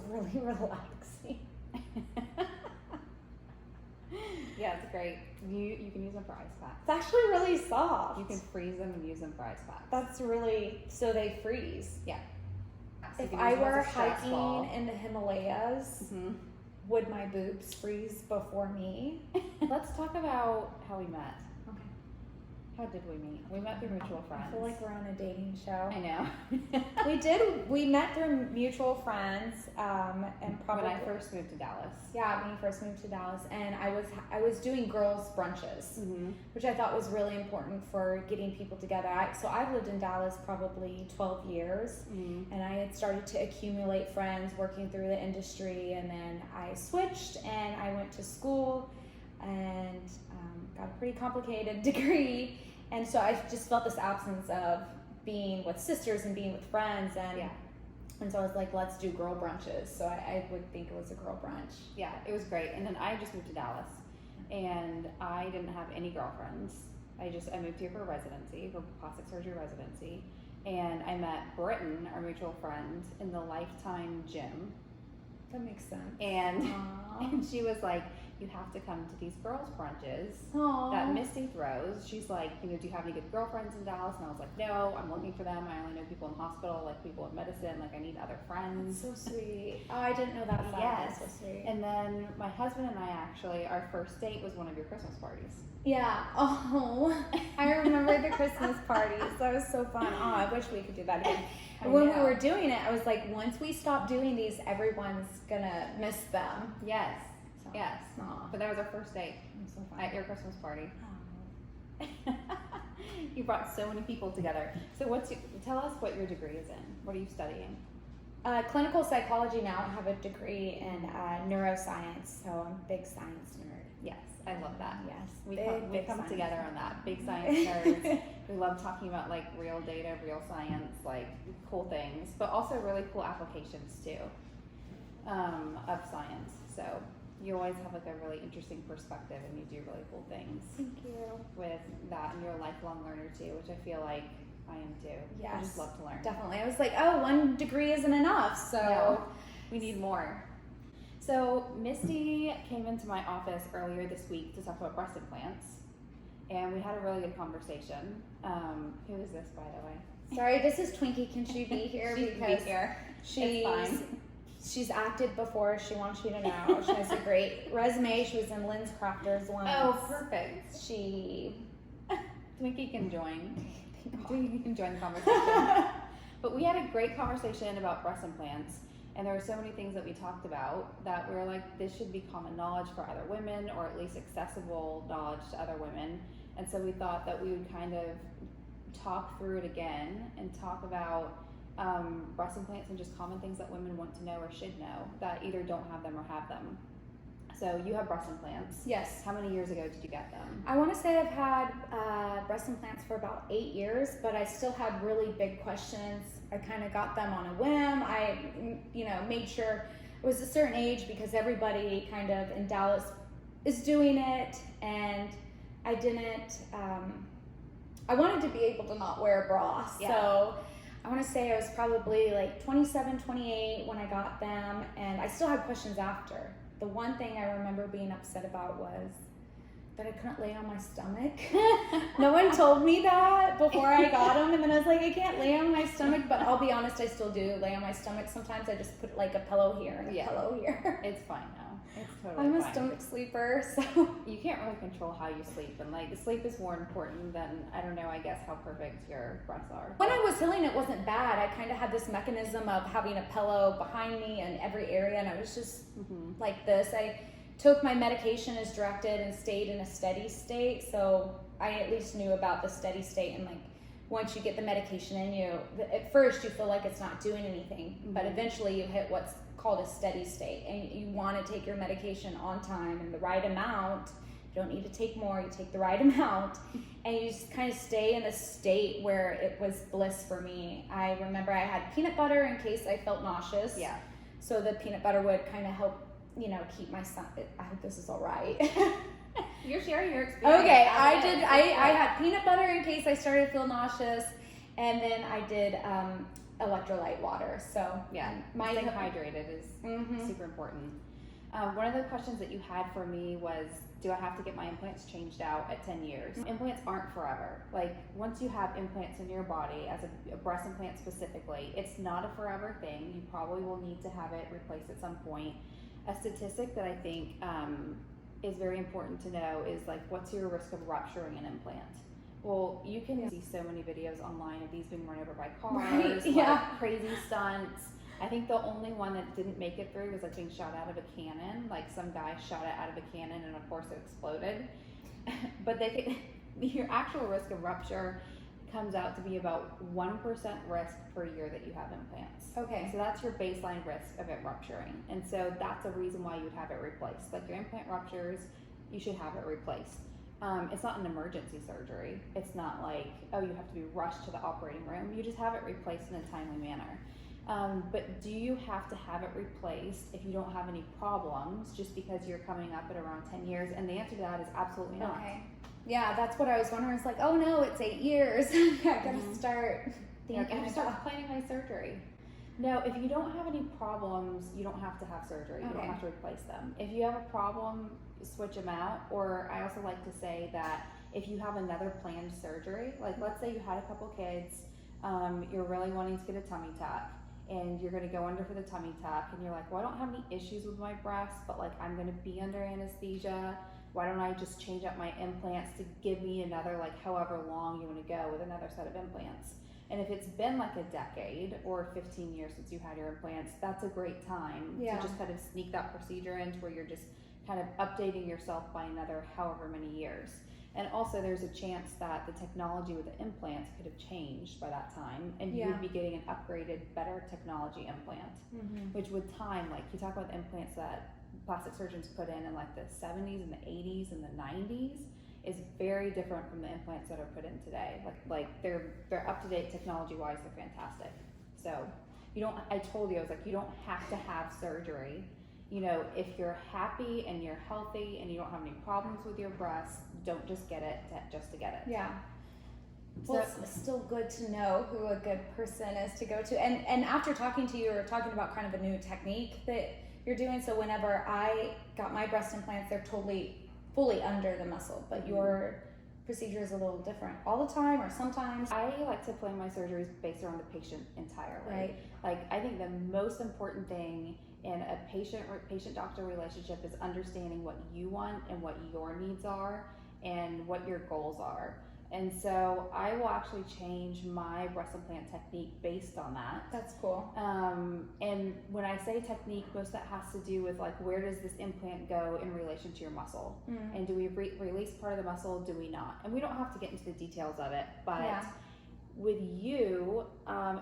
really relaxing. Yeah, it's great. You can use them for ice packs. It's actually really soft. You can freeze them and use them for ice packs. That's really, so they freeze. Yeah. So If you can I use them were as a stress hiking ball. in the Himalayas, would my boobs freeze before me? Let's talk about how we met. Okay. How did we meet? We met through mutual friends. I feel like we're on a dating show. I know. We met through mutual friends, and probably when I first moved to Dallas. Yeah, when you first moved to Dallas, and I was doing girls brunches, which I thought was really important for getting people together. So I've lived in Dallas probably 12 years, and I had started to accumulate friends working through the industry, and then I switched and I went to school and got a pretty complicated degree, and so I just felt this absence of being with sisters and being with friends, and so I was like, let's do girl brunches. So I would think it was a girl brunch. Yeah, it was great. And then I just moved to Dallas, and I didn't have any girlfriends. I moved here for residency, for plastic surgery residency, and I met Britton, our mutual friend, in the Lifetime gym. That makes sense. And she was like, you have to come to these girls brunches that Misty throws. She's like, do you have any good girlfriends in Dallas? And I was like, no, I'm looking for them. I only know people in hospital, like people in medicine. Like I need other friends. So sweet. Oh, I didn't know that side. Yes. That's so sweet. And then my husband and I actually, our first date was one of your Christmas parties. Yeah. Oh, I remember the Christmas parties. That was so fun. Oh, I wish we could do that again. When we were doing it, I was like, once we stop doing these, everyone's gonna miss them. Yes. So, yes. Aw. But that was our first date So fun. at your Christmas party. You brought so many people together. So tell us what your degree is in. What are you studying? Clinical psychology now. I have a degree in neuroscience, so I'm a big science nerd. Yes, I love that. Yes, We come together on that. Big science nerds. We love talking about like real data, real science, like cool things, but also really cool applications too of science. So you always have like a really interesting perspective, and you do really cool things. Thank you. With that, and you're a lifelong learner too, which I feel like I am too. Yes, I just love to learn. Definitely. I was like, oh, one degree isn't enough, so no, we need more. So Misty came into my office earlier this week to talk about breast implants, and we had a really good conversation. Who is this, by the way? Sorry, this is Twinkie. Can she be here? She can be here. It's fine. She's acted before. She wants you to know. She has a great resume. She was in Lynn's Crafters once. Oh, perfect. Twinkie can join. Twinkie can join the conversation. But we had a great conversation about breast implants, and there were so many things that we talked about that we were like, this should be common knowledge for other women, or at least accessible knowledge to other women. And so we thought that we would kind of talk through it again and talk about breast implants and just common things that women want to know or should know that either don't have them or have them. So you have breast implants. Yes. How many years ago did you get them? I want to say I've had breast implants for about 8 years, but I still had really big questions. I kind of got them on a whim. I, made sure it was a certain age because everybody kind of in Dallas is doing it, and I didn't. I wanted to be able to not wear a bra, so I want to say I was probably like 27, 28 when I got them, and I still had questions after. The one thing I remember being upset about was that I couldn't lay on my stomach. No one told me that before I got them, and then I was like, I can't lay on my stomach, but I'll be honest, I still do lay on my stomach. Sometimes I just put like a pillow here and a pillow here. It's fine now. It's totally I'm fine. a stomach sleeper, so. You can't really control how you sleep, and like sleep is more important than, I don't know, I guess how perfect your breasts are. When I was healing, it wasn't bad. I kind of had this mechanism of having a pillow behind me in every area, and I was just like this. I took my medication as directed and stayed in a steady state, so I at least knew about the steady state. And like once you get the medication in you, at first you feel like it's not doing anything, but eventually you hit what's called a steady state, and you want to take your medication on time and the right amount. You don't need to take more, you take the right amount, and you just kind of stay in a state where it was bliss for me. I remember I had peanut butter in case I felt nauseous. Yeah. So the peanut butter would kind of help, keep my stomach. I hope this is all right. You're sharing your experience. Okay, I had peanut butter in case I started to feel nauseous, and then I did electrolyte water. So Yeah, my staying hydrated is super important. One of the questions that you had for me was, do I have to get my implants changed out at 10 years? Implants aren't forever. Like, once you have implants in your body, as a breast implant specifically, it's not a forever thing. You probably will need to have it replaced at some point. A statistic that I think is very important to know is, like, what's your risk of rupturing an implant? Well, you can see so many videos online of these being run over by cars, like crazy stunts. I think the only one that didn't make it through was like being shot out of a cannon. Like, some guy shot it out of a cannon and of course it exploded. But your actual risk of rupture comes out to be about 1% risk per year that you have implants. Okay. So that's your baseline risk of it rupturing. And so that's a reason why you would have it replaced. Like, your implant ruptures, you should have it replaced. It's not an emergency surgery. It's not like, oh, you have to be rushed to the operating room. You just have it replaced in a timely manner. But do you have to have it replaced if you don't have any problems just because you're coming up at around 10 years? And the answer to that is absolutely not. Okay. Yeah, that's what I was wondering. It's like, oh no, it's 8 years. I gotta start thinking. I gotta start planning my surgery. No, if you don't have any problems, you don't have to have surgery. You don't have to replace them. If you have a problem, switch them out. Or I also like to say that if you have another planned surgery, like let's say you had a couple kids, you're really wanting to get a tummy tuck, and you're going to go under for the tummy tuck, and you're like, well, I don't have any issues with my breasts, but like I'm going to be under anesthesia. Why don't I just change up my implants to give me another, like however long you want to go with another set of implants? And if it's been like a decade or 15 years since you had your implants, that's a great time to just kind of sneak that procedure in to where you're just kind of updating yourself by another however many years. And also there's a chance that the technology with the implants could have changed by that time, and you would be getting an upgraded, better technology implant, which with time, like you talk about the implants that plastic surgeons put in like the 70s and the 80s and the 90s, is very different from the implants that are put in today. Like they're up to date technology wise, they're fantastic. So I told you, I was like, you don't have to have surgery. You know, if you're happy and you're healthy and you don't have any problems with your breasts, don't just get it just to get it. Yeah. Well, it's still good to know who a good person is to go to. And after talking to you, or talking about kind of a new technique that you're doing, so whenever I got my breast implants, they're fully under the muscle, but your procedure is a little different all the time or sometimes. I like to plan my surgeries based around the patient entirely. Right. Like, I think the most important thing in a patient-doctor relationship is understanding what you want and what your needs are and what your goals are. And so I will actually change my breast implant technique based on that. That's cool. And when I say technique, most of that has to do with like, where does this implant go in relation to your muscle? And do we release part of the muscle? Do we not? And we don't have to get into the details of it, but with you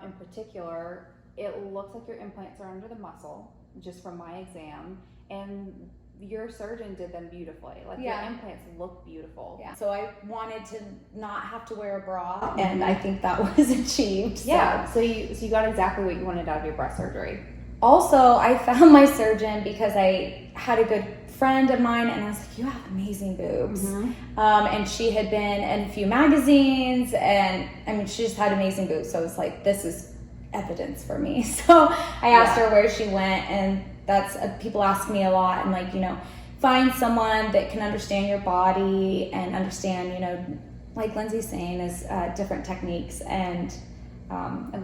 in particular, it looks like your implants are under the muscle, just from my exam, and your surgeon did them beautifully. Like, your implants look beautiful. Yeah. So I wanted to not have to wear a bra, and I think that was achieved. Yeah. So you got exactly what you wanted out of your breast surgery. Also, I found my surgeon because I had a good friend of mine, and I was like, you have amazing boobs. And she had been in a few magazines, and I mean, she just had amazing boobs. So I was like, this is evidence for me. So I asked her where she went, and that's people ask me a lot, and like, you know, find someone that can understand your body and understand, you know, like Lindsay's saying, is different techniques and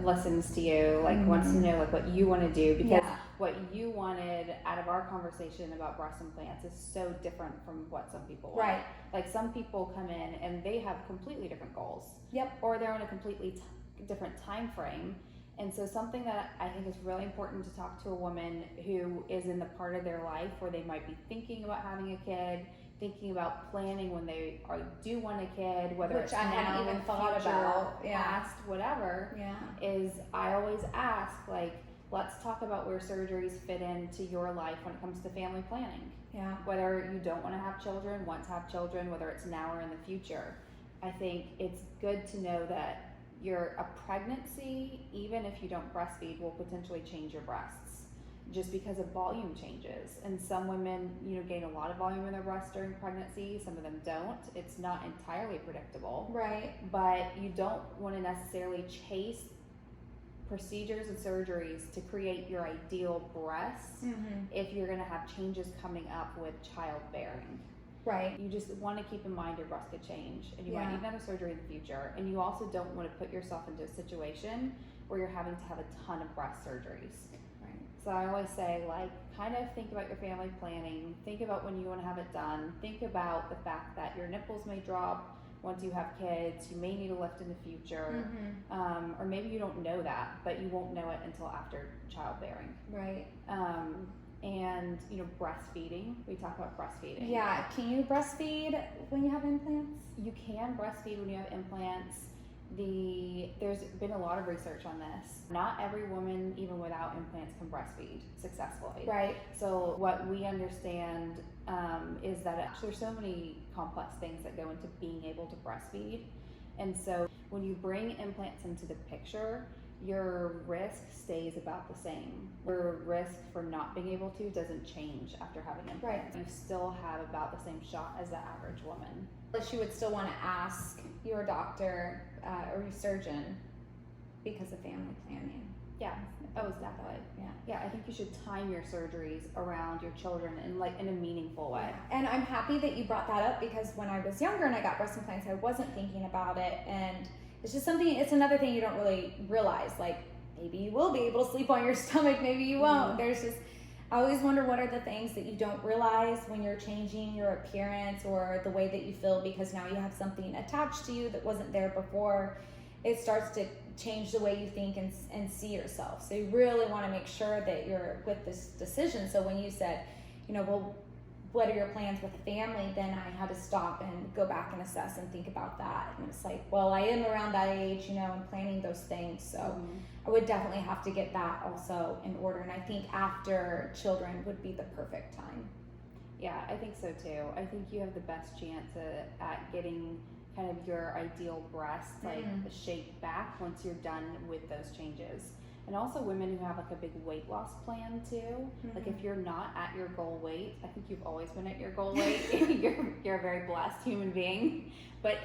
listens to you, like wants to know like what you want to do, because what you wanted out of our conversation about breast implants is so different from what some people want. Right. Like, some people come in and they have completely different goals. Yep. Or they're on a completely different time frame. And so something that I think is really important to talk to a woman who is in the part of their life where they might be thinking about having a kid, thinking about planning when they do want a kid, whether Which it's I hadn't now, even thought future, about, past, whatever, is I always ask, like, let's talk about where surgeries fit into your life when it comes to family planning. Yeah. Whether you don't want to have children, want to have children, whether it's now or in the future. I think it's good to know that a pregnancy, even if you don't breastfeed, will potentially change your breasts just because of volume changes. And some women, you know, gain a lot of volume in their breasts during pregnancy. Some of them don't. It's not entirely predictable. Right. But you don't want to necessarily chase procedures and surgeries to create your ideal breast if you're going to have changes coming up with childbearing. Right. You just want to keep in mind your breast could change, and you might need another surgery in the future, and you also don't want to put yourself into a situation where you're having to have a ton of breast surgeries. Right. So I always say, like, kind of think about your family planning, think about when you want to have it done, think about the fact that your nipples may drop once you have kids, you may need a lift in the future, or maybe you don't know that, but you won't know it until after childbearing. Right. And, you know, breastfeeding. We talk about breastfeeding. Yeah. Can you breastfeed when you have implants? You can breastfeed when you have implants. There's been a lot of research on this. Not every woman, even without implants, can breastfeed successfully. Right. So what we understand is that there's so many complex things that go into being able to breastfeed. And so when you bring implants into the picture, your risk stays about the same. Your risk for not being able to doesn't change after having implants. You still have about the same shot as the average woman. But you would still want to ask your doctor or your surgeon because of family planning. Yeah. Oh, exactly. Yeah, I think you should time your surgeries around your children in a meaningful way. And I'm happy that you brought that up, because when I was younger and I got breast implants, I wasn't thinking about it, and it's just something. It's another thing you don't really realize. Like, maybe you will be able to sleep on your stomach, maybe you won't. There's just, I always wonder what are the things that you don't realize when you're changing your appearance or the way that you feel, because now you have something attached to you that wasn't there before. It starts to change the way you think and see yourself. So you really want to make sure that you're with this decision. So when you said, you know, well, what are your plans with the family? Then I had to stop and go back and assess and think about that. And it's like, well, I am around that age, you know, and planning those things. So I would definitely have to get that also in order. And I think after children would be the perfect time. Yeah, I think so too. I think you have the best chance at getting kind of your ideal breast, like the shape back once you're done with those changes. And also women who have like a big weight loss plan too. Like if you're not at your goal weight, I think you've always been at your goal weight. you're a very blessed human being. But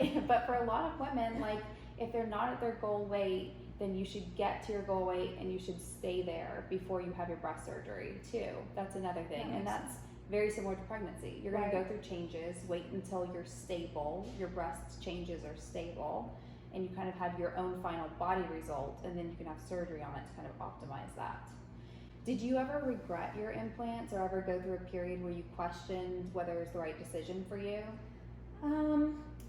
for a lot of women, like if they're not at their goal weight, then you should get to your goal weight and you should stay there before you have your breast surgery too. That's another thing. And that's very similar to pregnancy. You're going to go through changes, wait until you're stable, your breast changes are stable, and you kind of have your own final body result, and then you can have surgery on it to kind of optimize that. Did you ever regret your implants or ever go through a period where you questioned whether it was the right decision for you?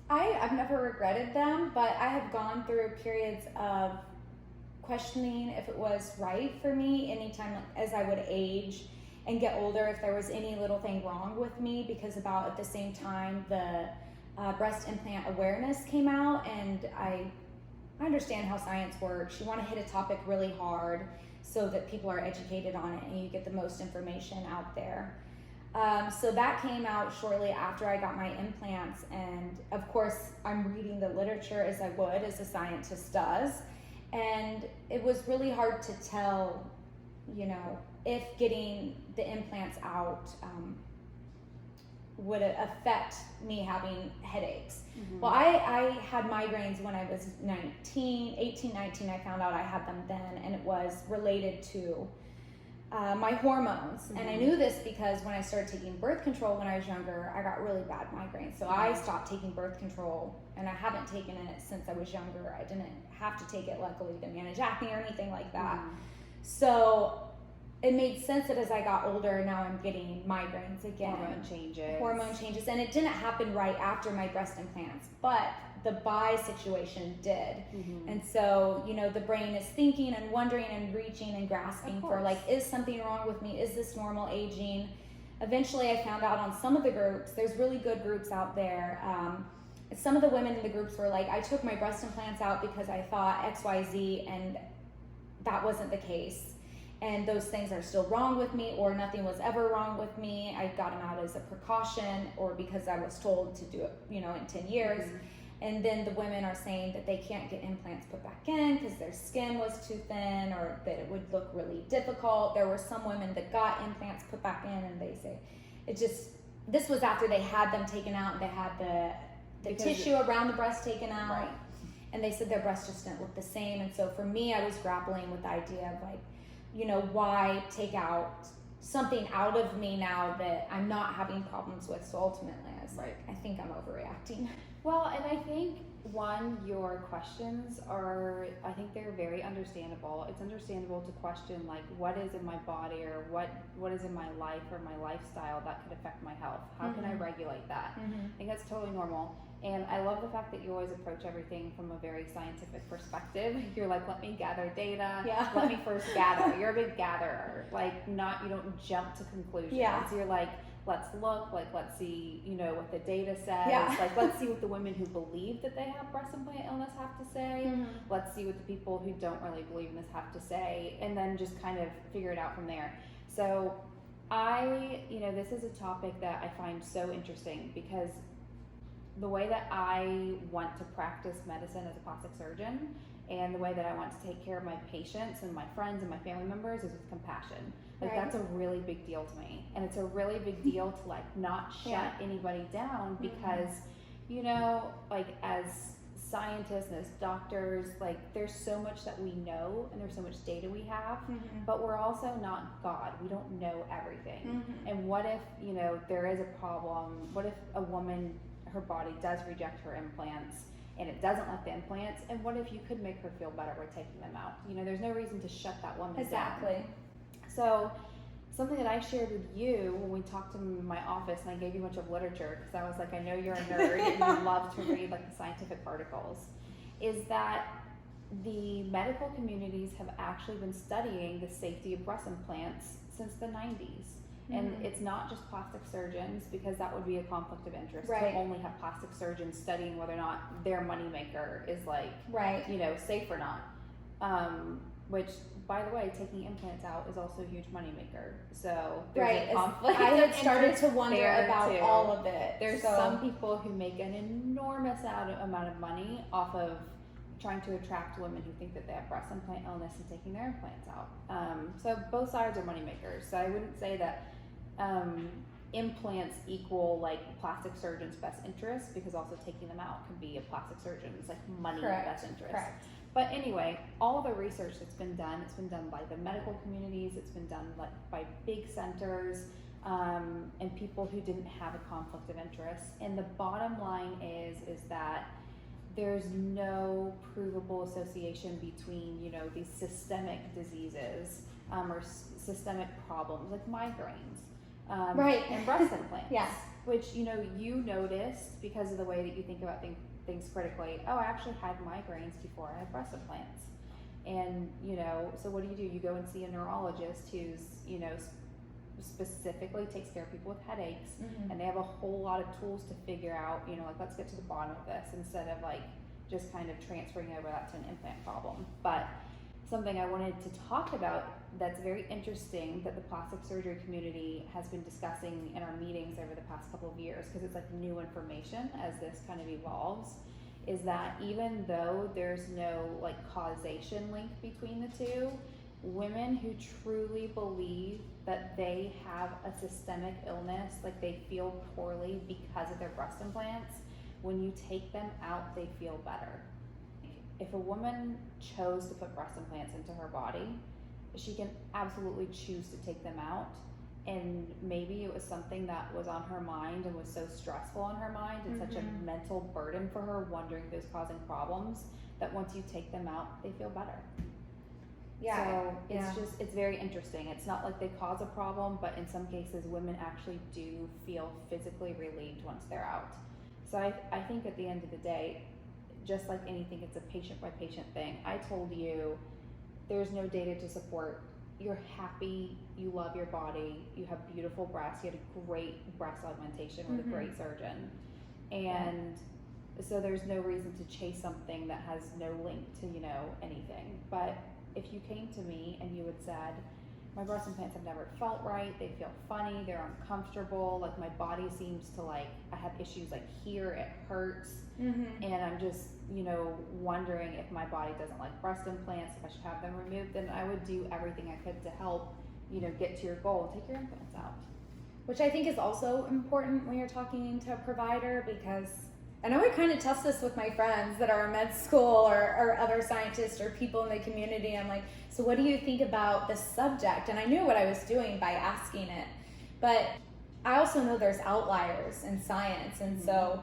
I've never regretted them, but I have gone through periods of questioning if it was right for me anytime as I would age and get older, if there was any little thing wrong with me, because about at the same time the breast implant awareness came out, and I understand how science works. You want to hit a topic really hard so that people are educated on it and you get the most information out there. So that came out shortly after I got my implants, and of course I'm reading the literature as I would, as a scientist does, and it was really hard to tell, you know, if getting the implants out would affect me having headaches. Well, I had migraines when I was 18, 19, I found out I had them then, and it was related to my hormones. And I knew this because when I started taking birth control when I was younger, I got really bad migraines. So I stopped taking birth control, and I haven't taken it since I was younger. I didn't have to take it, luckily, to manage acne or anything like that. So it made sense that as I got older, now I'm getting migraines again. Hormone changes. And it didn't happen right after my breast implants, but the bi situation did. And so, you know, the brain is thinking and wondering and reaching and grasping for, like, is something wrong with me? Is this normal aging? Eventually I found out on some of the groups, there's really good groups out there. Some of the women in the groups were like, I took my breast implants out because I thought XYZ, and that wasn't the case. And those things are still wrong with me, or nothing was ever wrong with me. I got them out as a precaution, or because I was told to do it, you know, in 10 years. And then the women are saying that they can't get implants put back in because their skin was too thin, or that it would look really difficult. There were some women that got implants put back in, and they say this was after they had them taken out, and they had the tissue around the breast taken out. and they said their breasts just didn't look the same. And so for me, I was grappling with the idea of like, you know, why take out something out of me now that I'm not having problems with. So ultimately I was like, I think I'm overreacting. Well, and I think your questions are, I think they're very understandable. It's understandable to question like what is in my body or what is in my life or my lifestyle that could affect my health. How can I regulate that? I think that's totally normal. And I love the fact that you always approach everything from a very scientific perspective. You're like, let me gather data. Yeah. Let me first gather. You're a big gatherer. Like you don't jump to conclusions. Yeah. You're like, let's look, like let's see, you know, what the data says. Yeah. Like let's see what the women who believe that they have breast implant illness have to say. Let's see what the people who don't really believe in this have to say, and then just kind of figure it out from there. So this is a topic that I find so interesting because the way that I want to practice medicine as a plastic surgeon and the way that I want to take care of my patients and my friends and my family members is with compassion. Like that's a really big deal to me. And it's a really big deal to like not shut anybody down because, you know, like as scientists and as doctors, like there's so much that we know and there's so much data we have, but we're also not God. We don't know everything. And what if, you know, there is a problem? What if a woman, her body does reject her implants and it doesn't like the implants? And what if you could make her feel better by taking them out? You know, there's no reason to shut that woman down. So something that I shared with you when we talked in my office, and I gave you a bunch of literature because I was like, I know you're a nerd and you love to read like the scientific articles, is that the medical communities have actually been studying the safety of breast implants since the 90s. And it's not just plastic surgeons, because that would be a conflict of interest to only have plastic surgeons studying whether or not their moneymaker is like, you know, safe or not. Which, by the way, taking implants out is also a huge moneymaker. So there's a conflict. I had started to wonder about too. all of it. There's some people who make an enormous amount of money off of trying to attract women who think that they have breast implant illness and taking their implants out. So both sides are moneymakers. So I wouldn't say that implants equal like plastic surgeon's best interest, because also taking them out can be a plastic surgeon's like money best interest. But anyway, all the research that's been done, it's been done by the medical communities, it's been done like by big centers, and people who didn't have a conflict of interest. And the bottom line is that there's no provable association between, you know, these systemic diseases or systemic problems like migraines. And breast implants. Which, you know, you noticed because of the way that you think about things critically. Oh, I actually had migraines before I had breast implants. And, you know, so what do? You go and see a neurologist who's, you know, specifically takes care of people with headaches, and they have a whole lot of tools to figure out, you know, like let's get to the bottom of this instead of like just kind of transferring over that to an implant problem. But something I wanted to talk about that's very interesting that the plastic surgery community has been discussing in our meetings over the past couple of years, because it's like new information as this kind of evolves, is that even though there's no like causation link between the two, women who truly believe that they have a systemic illness, like they feel poorly because of their breast implants, when you take them out, they feel better. If a woman chose to put breast implants into her body, she can absolutely choose to take them out. And maybe it was something that was on her mind and was so stressful on her mind and such a mental burden for her, wondering if it was causing problems, that once you take them out, they feel better. So it's very interesting. It's not like they cause a problem, but in some cases, women actually do feel physically relieved once they're out. So I think at the end of the day, just like anything, it's a patient by patient thing. I told you there's no data to support. You're happy, you love your body, you have beautiful breasts, you had a great breast augmentation with a great surgeon. And so there's no reason to chase something that has no link to, you know, anything. But if you came to me and you had said, my breast implants have never felt right, they feel funny, they're uncomfortable, like my body seems to like, I have issues like here, it hurts, and I'm just, you know, wondering if my body doesn't like breast implants, if I should have them removed, then I would do everything I could to help, you know, get to your goal and take your implants out. Which I think is also important when you're talking to a provider, because And I would kind of test this with my friends that are in med school or other scientists or people in the community. I'm like, so what do you think about this subject? And I knew what I was doing by asking it. But I also know there's outliers in science. And so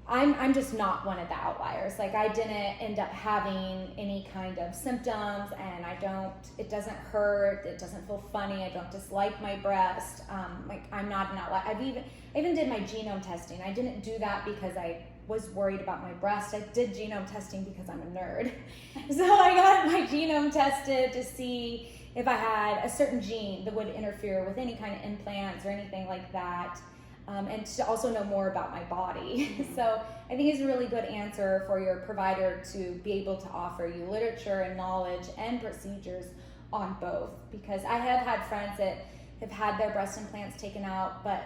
I'm just not one of the outliers. Like, I didn't end up having any kind of symptoms, and it doesn't hurt, it doesn't feel funny, I don't dislike my breast. Like, I'm not an outlier. I even did my genome testing. I didn't do that because I was worried about my breast. I did genome testing because I'm a nerd. So I got my genome tested to see if I had a certain gene that would interfere with any kind of implants or anything like that. And to also know more about my body. So I think it's a really good answer for your provider to be able to offer you literature and knowledge and procedures on both. Because I have had friends that have had their breast implants taken out, but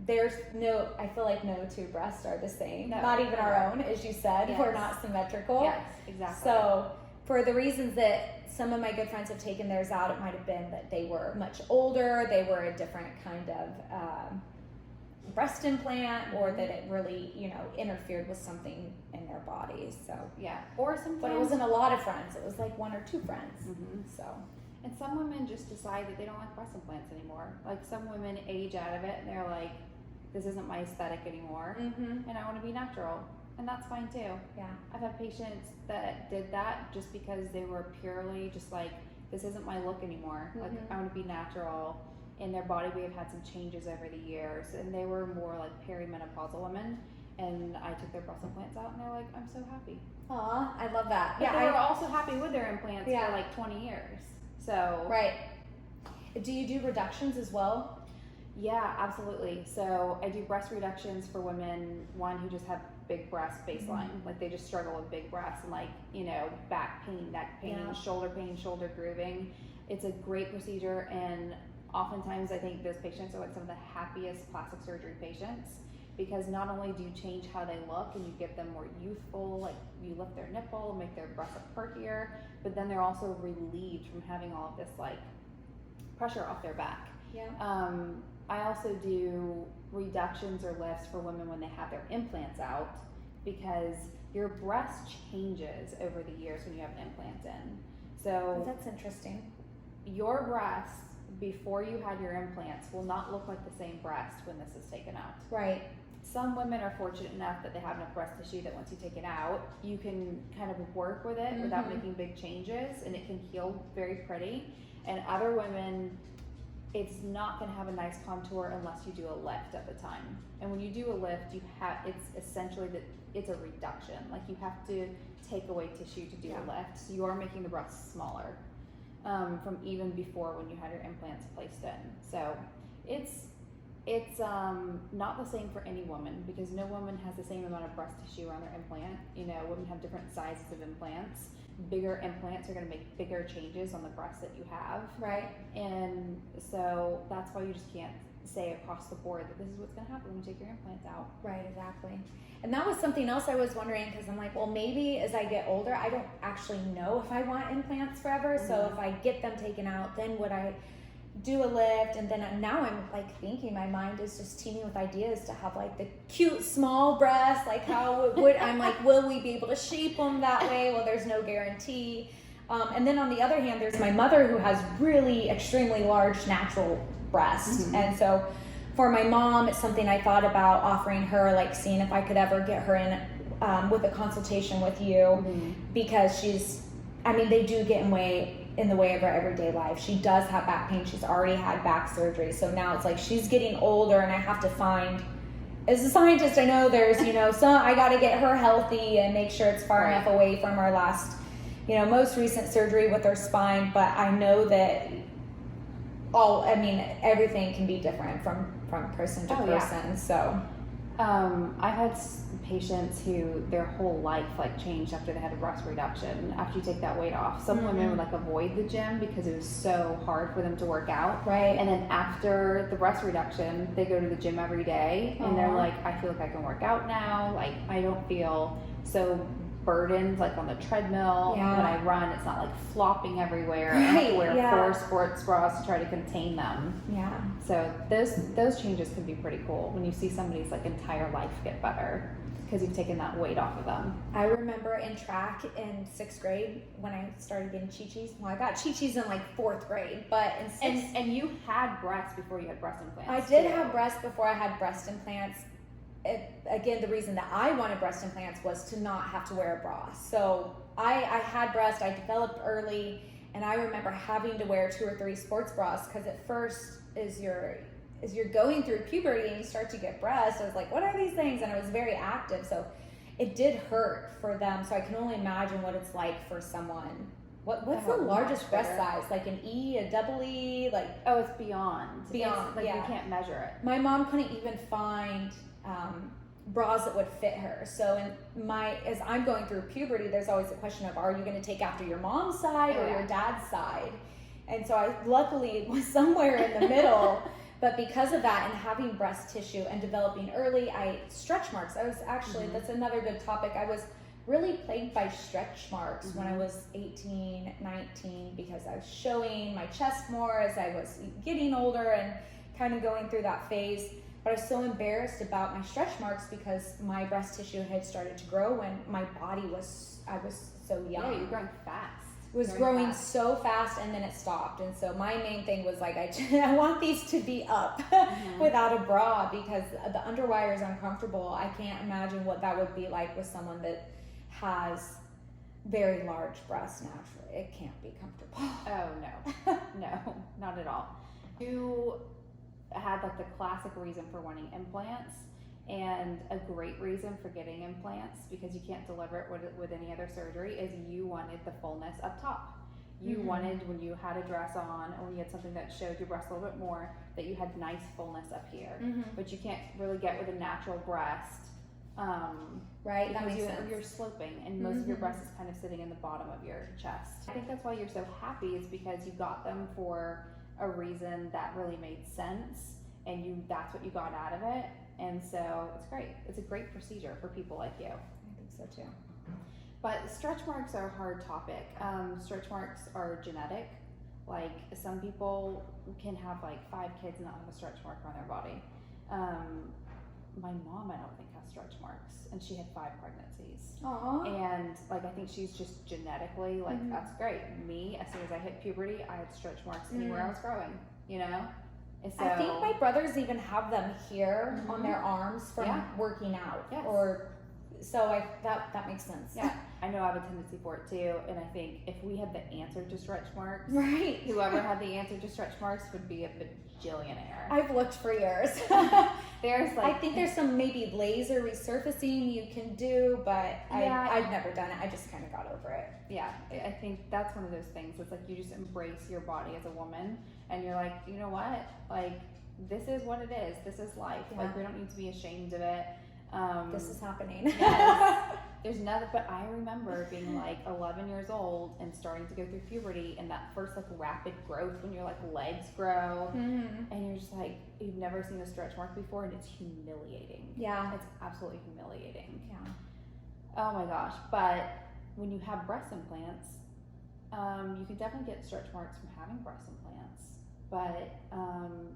I feel like no two breasts are the same. No, not even our own, as you said. Yes. We're not symmetrical. Yes, exactly. So for the reasons that some of my good friends have taken theirs out, it might have been that they were much older, they were a different kind of breast implant, or that it really, interfered with something in their bodies. So yeah, or sometimes, but it wasn't a lot of friends. It was like one or two friends. So, and some women just decide that they don't like breast implants anymore. Like, some women age out of it and they're like, this isn't my aesthetic anymore, and I want to be natural, and that's fine too. Yeah, I've had patients that did that just because they were purely just like, this isn't my look anymore. Like, I want to be natural. In their body, we have had some changes over the years, and they were more like perimenopausal women, and I took their breast implants out and they're like, I'm so happy. Aw, I love that. But they were also happy with their implants for like 20 years. So right. Do you do reductions as well? Yeah, absolutely. So I do breast reductions for women, one, who just have big breast baseline, like they just struggle with big breasts and like, back pain, neck pain, shoulder grooving. It's a great procedure, and oftentimes I think those patients are like some of the happiest plastic surgery patients, because not only do you change how they look and you get them more youthful, like you lift their nipple, make their breasts look perkier, but then they're also relieved from having all of this like pressure off their back. Yeah. I also do reductions or lifts for women when they have their implants out, because your breast changes over the years when you have an implant in. So that's interesting. Your breasts before you had your implants will not look like the same breast when this is taken out. Right. Some women are fortunate enough that they have enough breast tissue that once you take it out, you can kind of work with it without making big changes, and it can heal very pretty. And other women, it's not going to have a nice contour unless you do a lift at the time. And when you do a lift, it's essentially that it's a reduction. Like, you have to take away tissue to do a lift, so you are making the breasts smaller from even before when you had your implants placed in. So it's not the same for any woman, because no woman has the same amount of breast tissue around their implant. Women have different sizes of implants. Bigger implants are going to make bigger changes on the breast that you have. Right. And so that's why you just can't say across the board that this is what's going to happen when you take your implants out. Right, exactly. And that was something else I was wondering, because I'm like, well, maybe as I get older, I don't actually know if I want implants forever. So if I get them taken out, then would I do a lift? And then now I'm like thinking, my mind is just teeming with ideas to have like the cute small breasts, like how would I'm like, will we be able to shape them that way? Well, there's no guarantee. And then on the other hand, there's my mother, who has really extremely large natural breasts. And so for my mom, it's something I thought about offering her, like seeing if I could ever get her in with a consultation with you, because they do get in the way of her everyday life. She does have back pain. She's already had back surgery. So now it's like she's getting older, and I have to find, as a scientist, I know there's, I got to get her healthy and make sure it's far enough away from our last, most recent surgery with her spine. But I know that everything can be different from person to person. So I've had patients who their whole life changed after they had a breast reduction, after you take that weight off. Some women would avoid the gym because it was so hard for them to work out. Right. And then after the breast reduction, they go to the gym every day, and they're like, I feel like I can work out now. Like, I don't feel so burdened, like on the treadmill. Yeah. When I run, it's not like flopping everywhere. I have to wear yeah. 4 sports bras to try to contain them. Yeah. So those changes can be pretty cool when you see somebody's like entire life get better because you've taken that weight off of them. I remember in track in 6th grade when I started getting chi-chis. Well, I got chi-chis in like 4th grade, but in 6th... And you had breasts before you had breast implants. I did have breasts before I had breast implants. Again, the reason that I wanted breast implants was to not have to wear a bra. So I had breast, I developed early, and I remember having to wear 2 or 3 sports bras because at first as you're going through puberty and you start to get breasts, I was like, what are these things? And I was very active, so it did hurt for them. So I can only imagine what it's like for someone. What's the largest breast size? Like an E, a double E? Like, oh, it's beyond. Beyond, like yeah. You can't measure it. My mom couldn't even find bras that would fit her. So as I'm going through puberty, there's always a question of, are you going to take after your mom's side or your dad's side? And so I luckily was somewhere in the middle. But because of that and having breast tissue and developing early, stretch marks. I was actually, that's another good topic. I was really plagued by stretch marks when I was 18, 19, because I was showing my chest more as I was getting older and kind of going through that phase. But I was so embarrassed about my stretch marks because my breast tissue had started to grow when my body I was so young. Yeah, you're growing fast. It was growing so fast, and then it stopped. And so my main thing was like, I want these to be up without a bra, because the underwire is uncomfortable. I can't imagine what that would be like with someone that has very large breasts naturally. It can't be comfortable. Oh no, no, not at all. You had like the classic reason for wanting implants and a great reason for getting implants, because you can't deliver it with any other surgery, is you wanted the fullness up top. You wanted, when you had a dress on or when you had something that showed your breast a little bit more, that you had nice fullness up here, but you can't really get with a natural breast. Right, that because makes sense. You're sloping and most of your breast is kind of sitting in the bottom of your chest. I think that's why you're so happy, is because you got them for a reason that really made sense, and that's what you got out of it. And so it's great. It's a great procedure for people like you. I think so too. But stretch marks are a hard topic. Stretch marks are genetic. Like, some people can have like 5 kids and not have a stretch mark on their body. My mom, I don't think, has stretch marks, and she had 5 pregnancies. Aww. And like, I think she's just genetically like, that's great. Me, as soon as I hit puberty, I had stretch marks anywhere I was growing, you know? And so, I think my brothers even have them here on their arms from working out. Yes. Or so that makes sense. Yeah, I know I have a tendency for it too, and I think if we had the answer to stretch marks, right, whoever had the answer to stretch marks would be a bajillionaire. I've looked for years. There's like, I think there's some maybe laser resurfacing you can do, but I've never done it. I just kind of got over it. Yeah, I think that's one of those things. It's like, you just embrace your body as a woman, and you're like, you know what? Like, this is what it is. This is life. Yeah. Like, we don't need to be ashamed of it. This is happening. Yes. There's nothing, but I remember being like 11 years old and starting to go through puberty, and that first like rapid growth when your like legs grow, and you're just like, you've never seen a stretch mark before, and it's humiliating. Yeah. It's absolutely humiliating. Yeah. Oh my gosh. But when you have breast implants, you can definitely get stretch marks from having breast implants, but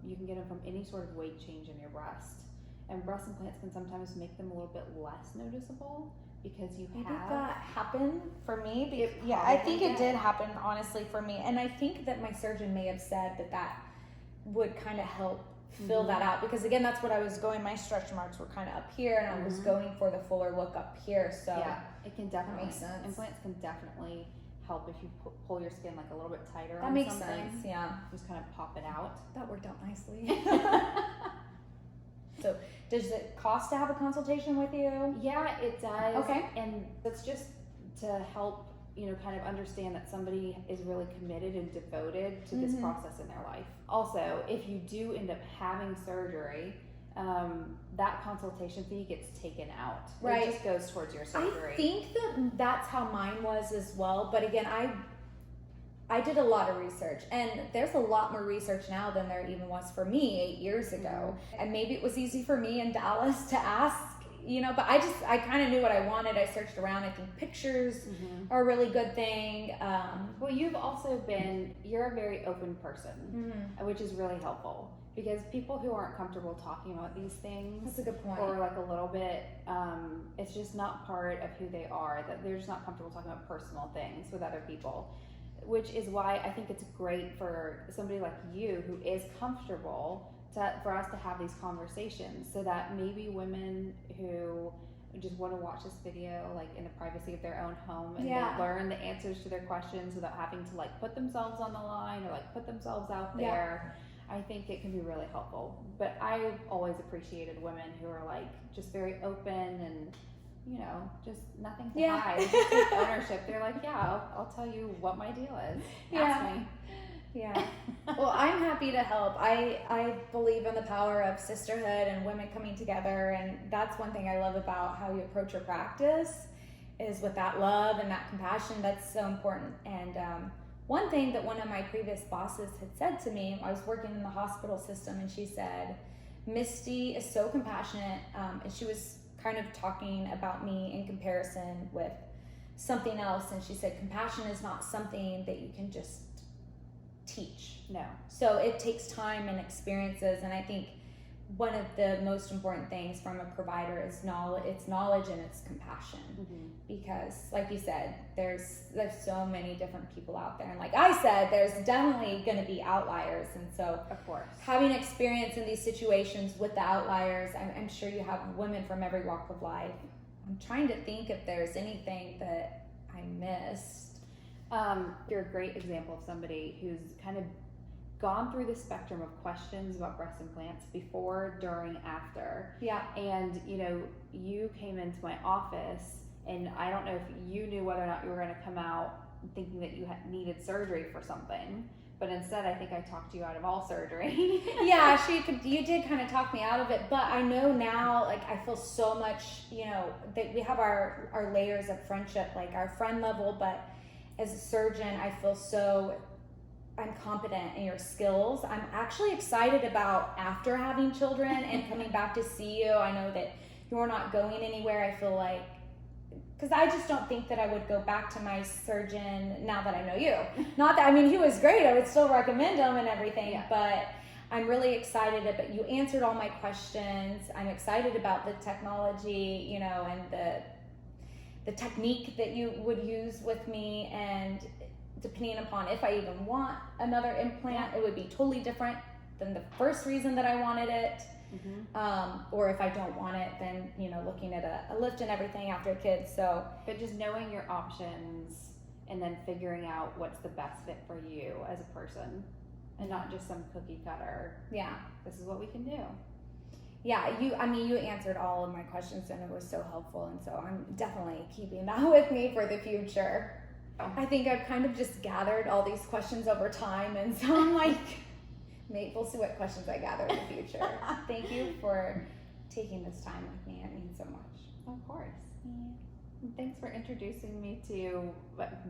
you can get them from any sort of weight change in your breast. And breast implants can sometimes make them a little bit less noticeable because you Did have. that happen for me? It Yeah, I think probably it did happen, honestly, for me. And I think that my surgeon may have said that would kind of help fill that out, because again, that's what I was going. My stretch marks were kind of up here, and I was going for the fuller look up here. So yeah, it can definitely makes sense. Implants can definitely help if you pull your skin like a little bit tighter. that on makes something. sense. Yeah, Just kind of pop it out. that worked out nicely. So, does it cost to have a consultation with you? Yeah, it does. Okay. And it's just to help, kind of understand that somebody is really committed and devoted to this process in their life. Also, if you do end up having surgery, that consultation fee gets taken out. Right. It just goes towards your surgery. I think that's how mine was as well. But again, I did a lot of research, and there's a lot more research now than there even was for me 8 years ago. And maybe it was easy for me in Dallas to ask, but I kind of knew what I wanted. I searched around. I think pictures are a really good thing. Well, you're a very open person, which is really helpful, because people who aren't comfortable talking about these things, that's a good point. or like a little bit, it's just not part of who they are, that they're just not comfortable talking about personal things with other people, which is why I think it's great for somebody like you who is comfortable for us to have these conversations, so that maybe women who just want to watch this video like in the privacy of their own home, and they learn the answers to their questions without having to like put themselves on the line or like put themselves out there. I think it can be really helpful. But I always appreciated women who are like just very open and, just nothing to hide, just take ownership. They're like, I'll tell you what my deal is. Ask me. Yeah. Well, I'm happy to help. I believe in the power of sisterhood and women coming together, and that's one thing I love about how you approach your practice, is with that love and that compassion. That's so important. And one thing that one of my previous bosses had said to me, I was working in the hospital system, and she said, Misty is so compassionate, and she was kind of talking about me in comparison with something else, and she said compassion is not something that you can just teach. No. So it takes time and experiences, and I think one of the most important things from a provider is knowledge and it's compassion. Because like you said, there's so many different people out there, and like I said, there's definitely going to be outliers, and so of course, having experience in these situations with the outliers, I'm sure you have women from every walk of life. I'm trying to think if there's anything that I missed. You're a great example of somebody who's kind of gone through the spectrum of questions about breast implants before, during, after. Yeah. And, you came into my office, and I don't know if you knew whether or not you were going to come out thinking that you needed surgery for something, but instead I think I talked you out of all surgery. Yeah, you did kind of talk me out of it, but I know now, like, I feel so much, that we have our layers of friendship, like our friend level, but as a surgeon, I feel I'm confident in your skills. I'm actually excited about after having children and coming back to see you. I know that you're not going anywhere. I feel like, because I just don't think that I would go back to my surgeon now that I know you. Not that, he was great. I would still recommend him and everything, but I'm really excited about, you answered all my questions. I'm excited about the technology, and the technique that you would use with me, and depending upon if I even want another implant, it would be totally different than the first reason that I wanted it. Or if I don't want it, then looking at a lift and everything after kids. So, but just knowing your options and then figuring out what's the best fit for you as a person, and not just some cookie cutter. Yeah, this is what we can do. Yeah, you answered all of my questions, and it was so helpful, and so I'm definitely keeping that with me for the future. I think I've kind of just gathered all these questions over time, and so I'm like, maybe we'll see what questions I gather in the future. Thank you for taking this time with me. It means so much. Of course. Yeah. And thanks for introducing me to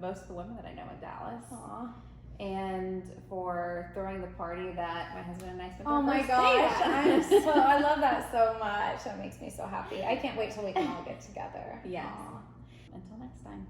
most of the women that I know in Dallas. Aww. And for throwing the party that my husband and I spent. Oh my gosh, I love that so much. That makes me so happy. I can't wait till we can all get together. Yes. Aww. Until next time.